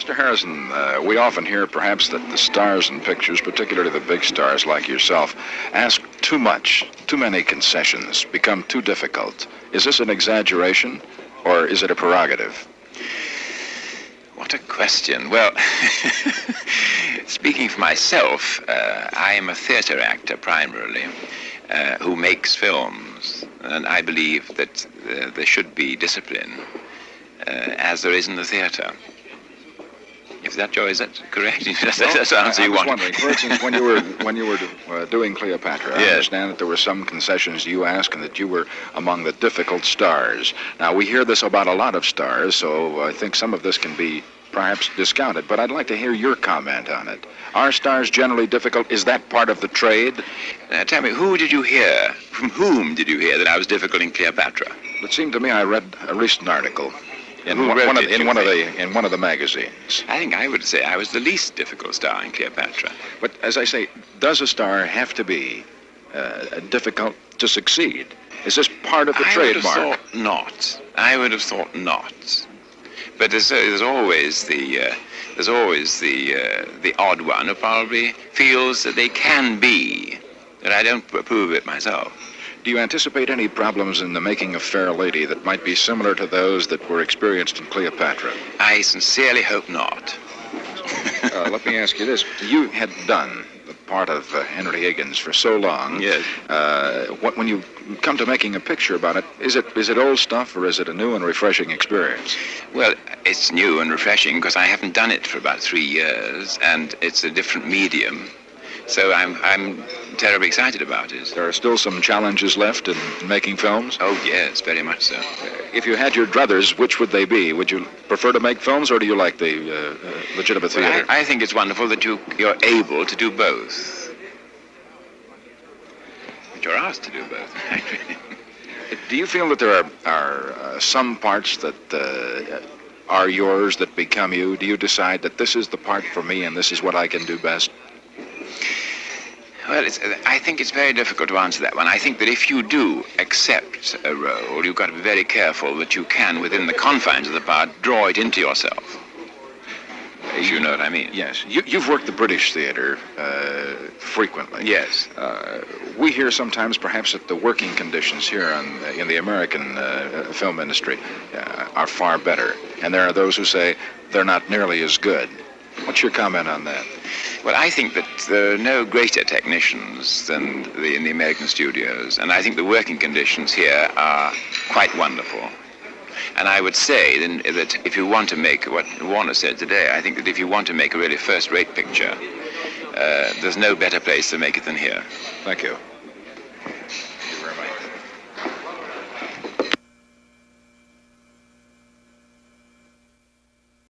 Mr. Harrison, we often hear perhaps that the stars in pictures, particularly the big stars like yourself, ask too much, too many concessions, become too difficult. Is this an exaggeration, or is it a prerogative? What a question. Well, speaking for myself, I am a theater actor primarily, who makes films, and I believe that there should be discipline, as there is in the theater. Is that correct? That's the answer you want. I was wondering, for instance, when you were doing Cleopatra, I understand that there were some concessions you asked and that you were among the difficult stars. Now, we hear this about a lot of stars, so I think some of this can be perhaps discounted, but I'd like to hear your comment on it. Are stars generally difficult? Is that part of the trade? Tell me, from whom did you hear that I was difficult in Cleopatra? It seemed to me I read a recent article in one of the magazines. I think I would say I was the least difficult star in Cleopatra. But as I say, does a star have to be difficult to succeed? Is this part of the trademark? I would have thought not. But there's always the odd one who probably feels that they can be, that I don't approve of it myself. Do you anticipate any problems in the making of Fair Lady that might be similar to those that were experienced in Cleopatra? I sincerely hope not. Let me ask you this. You had done the part of Henry Higgins for so long. Yes. When you come to making a picture about it, is it old stuff or is it a new and refreshing experience? Well, it's new and refreshing because I haven't done it for about 3 years, and it's a different medium. So I'm terribly excited about it. There are still some challenges left in making films? Oh, yes, very much so. If you had your druthers, which would they be? Would you prefer to make films, or do you like the legitimate theater? I think it's wonderful that you're able to do both. But you're asked to do both, actually. Do you feel that there are some parts that are yours that become you? Do you decide that this is the part for me and this is what I can do best? Well, I think it's very difficult to answer that one. I think that if you do accept a role, you've got to be very careful that you can, within the confines of the part, draw it into yourself. If you know what I mean. Yes. You've worked the British theater frequently. Yes. We hear sometimes perhaps that the working conditions here in the American film industry are far better. And there are those who say they're not nearly as good. What's your comment on that? Well, I think that there are no greater technicians than in the American studios, and I think the working conditions here are quite wonderful. And I would say that if you want to make what Warner said today, I think that if you want to make a really first-rate picture, there's no better place to make it than here. Thank you.